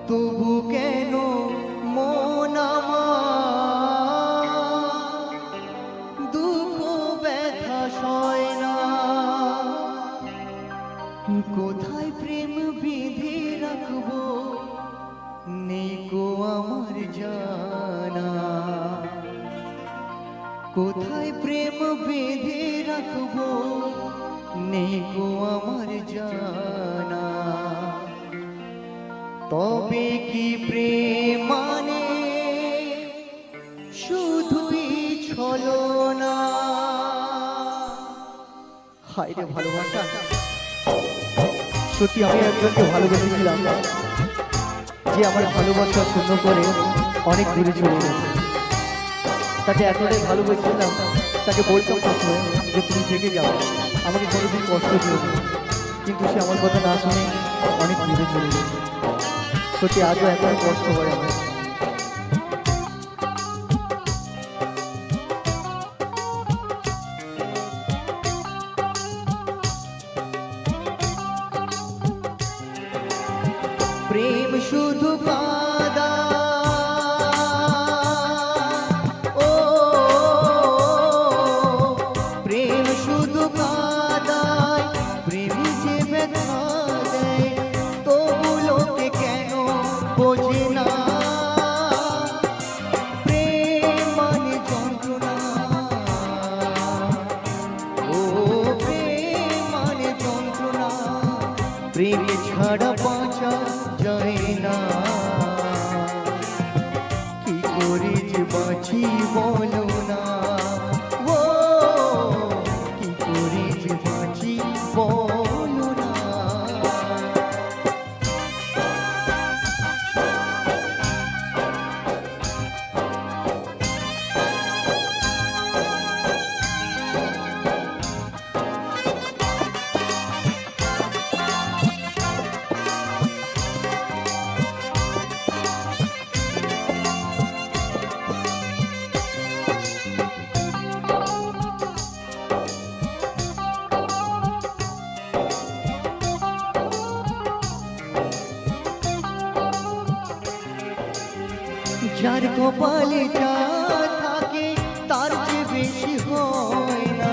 তবু কেন মন আমার দুঃখ ব্যথা সয় না? কোথায় প্রেম বিধি রাখবো নেই গো আমার জানা। কোথায় প্রেম বেঁধে রাখবো নেই গো আমার জানা। তবে কি প্রেম মানে শুধুই ছলনা? হায় রে ভালোবাসা, সত্যি আমি একজনকে ভালোবেসেছিলাম যে আমার ভালোবাসা শূন্য করে অনেক দূরে চলে গেছে। তাকে এতটাই ভালোবেসেছিলাম, তাকে বলতাম সবসময় যে তুমি থেকে যাও, আমাকে কোনোদিন কষ্ট দিও না, কিন্তু সে আমার কথা না শুনে অনেক দূরে চলে গেছে। সত্যি আজও এতটাই কষ্ট হয় আমার। প্রেম শুধু কাদা, ও প্রেম শুধু কাদায়, প্রেম যে ব্যথা দেয় তবু লোকে কেন বোঝে না? প্রেম মানে যন্ত্রণা, ও প্রেম মানে যন্ত্রণা, প্রেম ছাড়া বাঁচা যায় না। কি করে যে বাঁচি বলো না, ও কি করে যে বাঁচি বলো না। যার কপালে যা থাকে তার চেয়ে বেশি হয় না,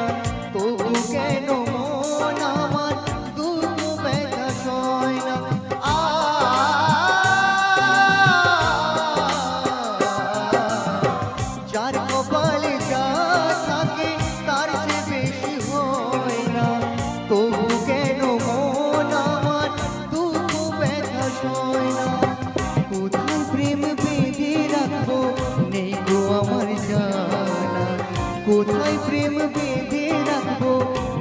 তবু কেন মন আমার দুঃখ ব্যথা সয় না? যার কপালে যা থাকে তার চেয়ে বেশি হয় না, তবু কেন মন আমার দুঃখ ব্যথা সয় না? কোথায় প্রেম বেঁধে রাখবো নেই গো আমার জানা। কোথায় প্রেম বেঁধে রাখবো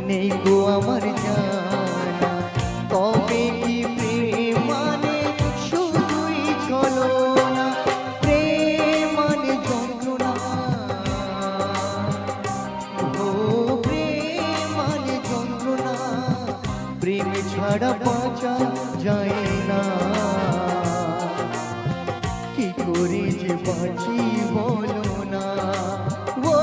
নেই গো আমার জানা। তবে কি প্রেম মানে শুধুই ছলনা? প্রেম মানে যন্ত্রণা, ও প্রেম মানে যন্ত্রণা, প্রেম ছাড়া বাঁচা যায় না। কি করে যে বাঁচি বলো না, ও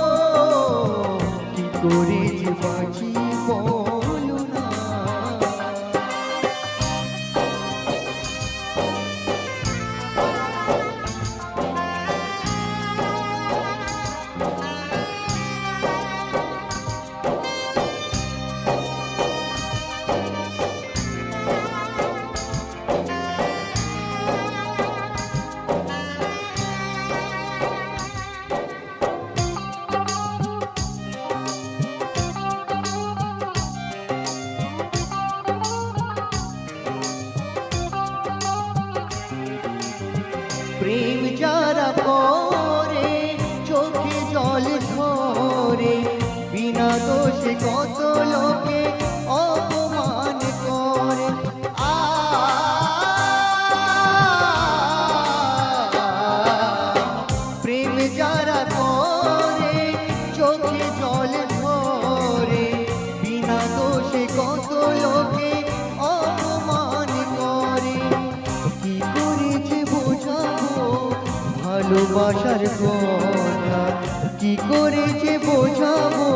কি করে যে বাঁচি বলো না। প্রেম যারা করে চোখে জল ঝরে, বিনা দোষে কত লোকে অপমান করে। প্রেম যারা করে চোখে জল ঝরে, বিনা দোষে কত লোকে অপমান করে। কি করে যে বোঝাবো ভালোবাসার কথা, কি করে যে বোঝাবো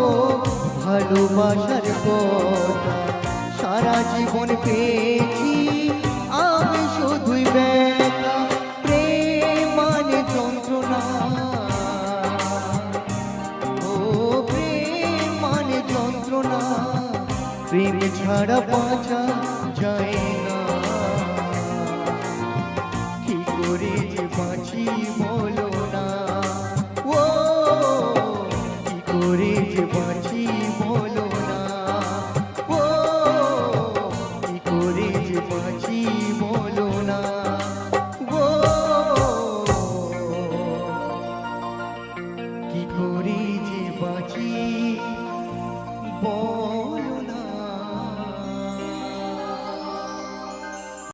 ভালোবাসার কথা। সারা জীবন পেয়েছি আমি শুধুই ব্যথা, প্রেম ছাড়া বাঁচা যায় না, কি করে যে বাঁচি